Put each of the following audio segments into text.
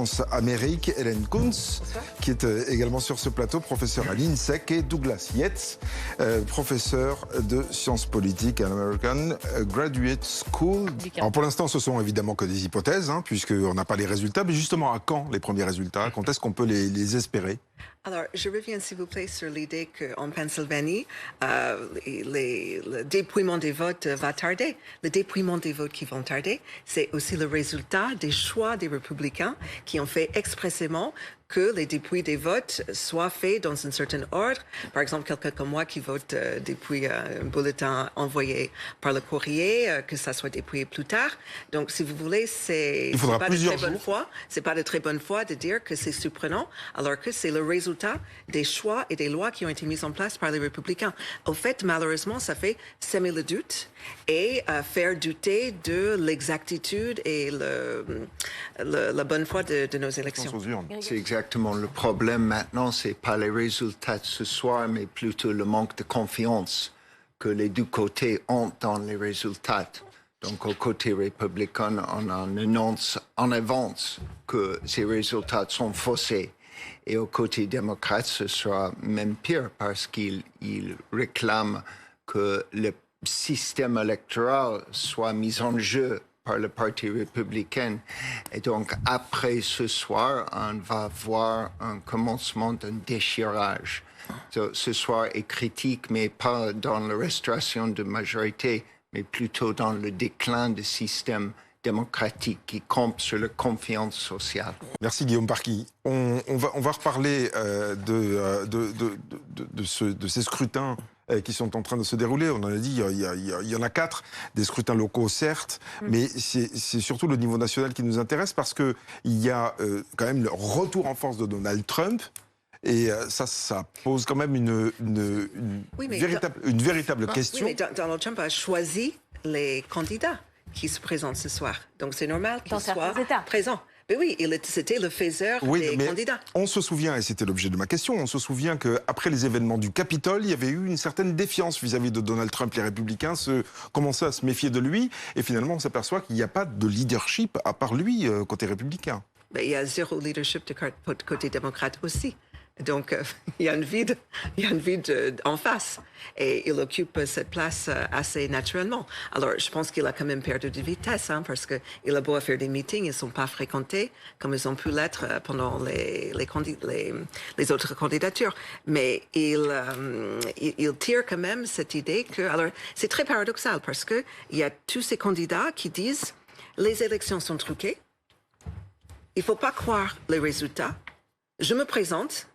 France-Amérique, Hélène Kuntz, qui est également sur ce plateau, professeur à l'INSEC, et Douglas Yates, professeur de sciences politiques à l'American Graduate School. Alors pour l'instant, ce sont évidemment que des hypothèses, puisqu'on n'a pas les résultats, mais justement, à quand les premiers résultats? Quand est-ce qu'on peut les espérer? Alors, je reviens, s'il vous plaît, sur l'idée qu'en Pennsylvanie, le dépouillement des votes va tarder. Le dépouillement des votes qui vont tarder, c'est aussi le résultat des choix des républicains qui ont fait expressément que les dépouilles des votes soient faits dans un certain ordre. Par exemple, quelqu'un comme moi qui vote depuis un bulletin envoyé par le courrier, que ça soit dépouillé plus tard. Donc, si vous voulez, c'est pas de très bonne foi. C'est pas de très bonne foi de dire que c'est surprenant, alors que c'est le résultat des choix et des lois qui ont été mises en place par les républicains. Au fait, malheureusement, ça fait semer le doute et faire douter de l'exactitude et la bonne foi de nos élections. C'est exactement le problème maintenant, c'est pas les résultats de ce soir, mais plutôt le manque de confiance que les deux côtés ont dans les résultats. Donc, au côté républicain, on annonce en avance que ces résultats sont faussés. Et au côté démocrate, ce sera même pire parce qu'ils réclament que le système électoral soit mis en jeu par le Parti républicain. Et donc, après ce soir, on va voir un commencement d'un déchirage. Ce soir est critique, mais pas dans la restauration de majorité, mais plutôt dans le déclin du système démocratique qui compte sur la confiance sociale. Merci Guillaume Parky. On va reparler de ces scrutins qui sont en train de se dérouler. On en a dit, il y en a 4, des scrutins locaux certes, mais c'est surtout le niveau national qui nous intéresse parce qu'il y a quand même le retour en force de Donald Trump. Et ça pose quand même une véritable question. Oui, mais Donald Trump a choisi les candidats qui se présentent ce soir. Donc c'est normal qu'il soit présent. Mais oui, c'était le faiseur des candidats. On se souvient, et c'était l'objet de ma question, on se souvient qu'après les événements du Capitole, il y avait eu une certaine défiance vis-à-vis de Donald Trump. Les Républicains commençaient à se méfier de lui. Et finalement, on s'aperçoit qu'il n'y a pas de leadership à part lui, côté républicain. Mais il y a zéro leadership de côté démocrate aussi. Donc, il y a un vide en face. Et il occupe cette place assez naturellement. Alors, je pense qu'il a quand même perdu de vitesse, parce qu'il a beau faire des meetings, ils ne sont pas fréquentés comme ils ont pu l'être pendant les autres candidatures. Mais il tire quand même cette idée que... Alors, c'est très paradoxal parce qu'il y a tous ces candidats qui disent les élections sont truquées, il ne faut pas croire les résultats, je me présente.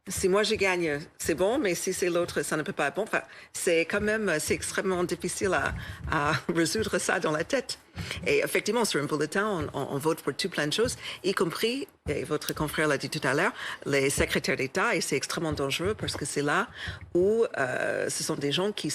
Si moi je gagne, c'est bon, mais si c'est l'autre, ça ne peut pas être bon. Enfin, c'est extrêmement difficile à résoudre ça dans la tête. Et effectivement, sur un bulletin, on vote pour tout plein de choses, y compris, et votre confrère l'a dit tout à l'heure, les secrétaires d'État, et c'est extrêmement dangereux parce que c'est là où ce sont des gens qui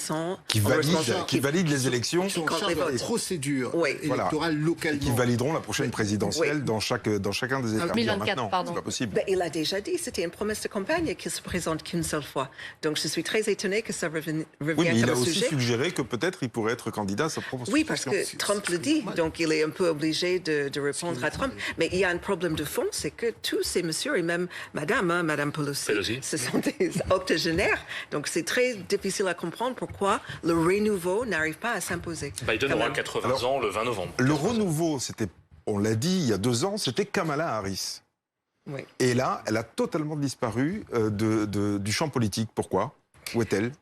valident les élections, qui sont en charge de la procédure électorale localement. Qui valideront la prochaine présidentielle dans chacun des États. 2024, pardon. C'est pas possible. Ben, il a déjà dit, c'était une promesse de campagne qu'il se présente qu'une seule fois. Donc je suis très étonnée que ça revienne comme sujet. Oui, mais il a aussi suggéré que peut-être il pourrait être candidat à sa propre Oui, parce que Trump le dit. Donc, il est un peu obligé de répondre à Trump. Mais il y a un problème de fond, c'est que tous ces messieurs et même Madame Pelosi, ce sont des octogénaires. Donc, c'est très difficile à comprendre pourquoi le renouveau n'arrive pas à s'imposer. Biden aura 80 ans le 20 novembre. Le renouveau, on l'a dit il y a 2 ans, c'était Kamala Harris. Oui. Et là, elle a totalement disparu du champ politique. Pourquoi? Où est-elle?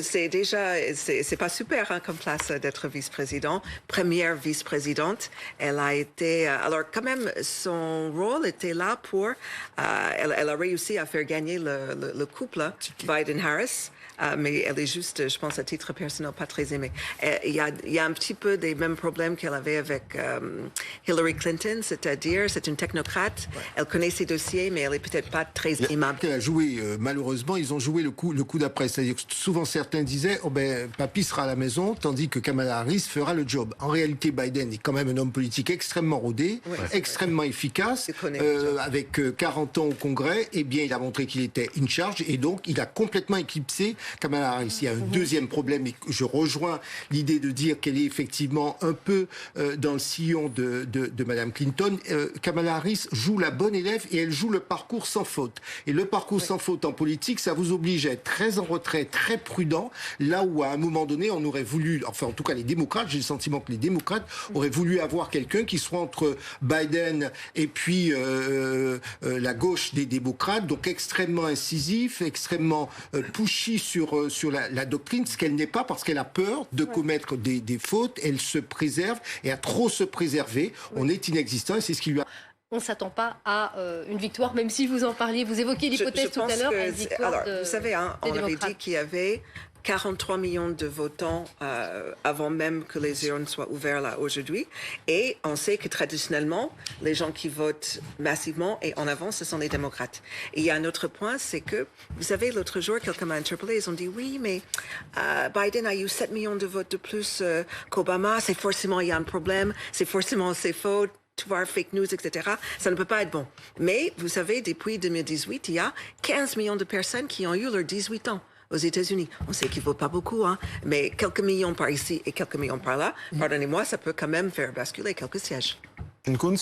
C'est pas super comme place d'être vice-président. Première vice-présidente, elle a été... alors quand même, son rôle était là pour... elle a réussi à faire gagner le couple Biden-Harris. Mais elle est juste, je pense, à titre personnel, pas très aimée. Il y a un petit peu des mêmes problèmes qu'elle avait avec Hillary Clinton, c'est-à-dire, c'est une technocrate, elle connaît ses dossiers, mais elle est peut-être pas très aimable. Elle a joué, malheureusement, ils ont joué le coup d'après. C'est-à-dire que souvent, certains disaient, papy sera à la maison, tandis que Kamala Harris fera le job. En réalité, Biden est quand même un homme politique extrêmement rodé, extrêmement efficace, avec 40 ans au Congrès. Eh bien, il a montré qu'il était in charge, et donc, il a complètement éclipsé Kamala Harris. Il y a un deuxième problème, et je rejoins l'idée de dire qu'elle est effectivement un peu dans le sillon de Madame Clinton. Kamala Harris joue la bonne élève et elle joue le parcours sans faute. Et le parcours sans faute en politique, ça vous oblige à être très en retrait, très prudent, là où à un moment donné, on aurait voulu, enfin en tout cas les démocrates, j'ai le sentiment que les démocrates auraient voulu avoir quelqu'un qui soit entre Biden et puis la gauche des démocrates, donc extrêmement incisif, extrêmement pushy sur la doctrine, ce qu'elle n'est pas parce qu'elle a peur de commettre des fautes, elle se préserve et à trop se préserver, on est inexistant et c'est ce qui lui a... On ne s'attend pas à une victoire, même si vous en parliez, vous évoquiez l'hypothèse tout à l'heure, une victoire vous savez, on avait dit qu'il y avait 43 millions de votants avant même que les urnes soient ouvertes là aujourd'hui. Et on sait que traditionnellement, les gens qui votent massivement et en avant, ce sont les démocrates. Et il y a un autre point, c'est que, vous savez, l'autre jour, quelqu'un m'a interpellé, ils ont dit, oui, mais Biden a eu 7 millions de votes de plus qu'Obama, c'est forcément, il y a un problème, c'est forcément c'est faux. Tu vois, fake news, etc. Ça ne peut pas être bon. Mais, vous savez, depuis 2018, il y a 15 millions de personnes qui ont eu leurs 18 ans aux États-Unis. On sait qu'ils ne votent pas beaucoup, hein, mais quelques millions par ici et quelques millions par là, pardonnez-moi, ça peut quand même faire basculer quelques sièges. Kunz,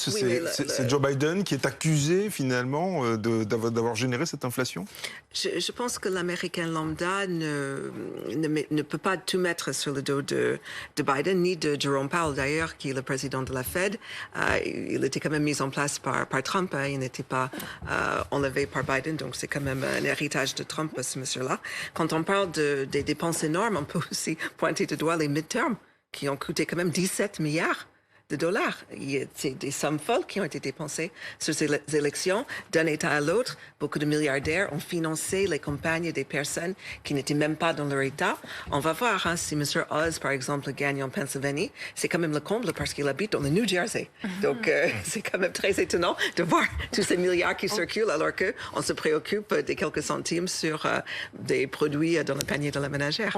c'est Joe Biden qui est accusé finalement d'avoir généré cette inflation? Je pense que l'Américain lambda ne peut pas tout mettre sur le dos de Biden, ni de Jerome Powell d'ailleurs, qui est le président de la Fed. Il était quand même mis en place par Trump, hein, il n'était pas enlevé par Biden, donc c'est quand même un héritage de Trump, ce monsieur-là. Quand on parle des dépenses énormes, on peut aussi pointer du doigt les midterms, qui ont coûté quand même 17 milliards de dollars. C'est des sommes folles qui ont été dépensées sur ces élections d'un État à l'autre. Beaucoup de milliardaires ont financé les campagnes des personnes qui n'étaient même pas dans leur État. On va voir hein, si M. Oz, par exemple, gagne en Pennsylvanie. C'est quand même le comble parce qu'il habite dans le New Jersey. Donc, c'est quand même très étonnant de voir tous ces milliards qui circulent alors qu'on se préoccupe des quelques centimes sur des produits dans le panier de la ménagère.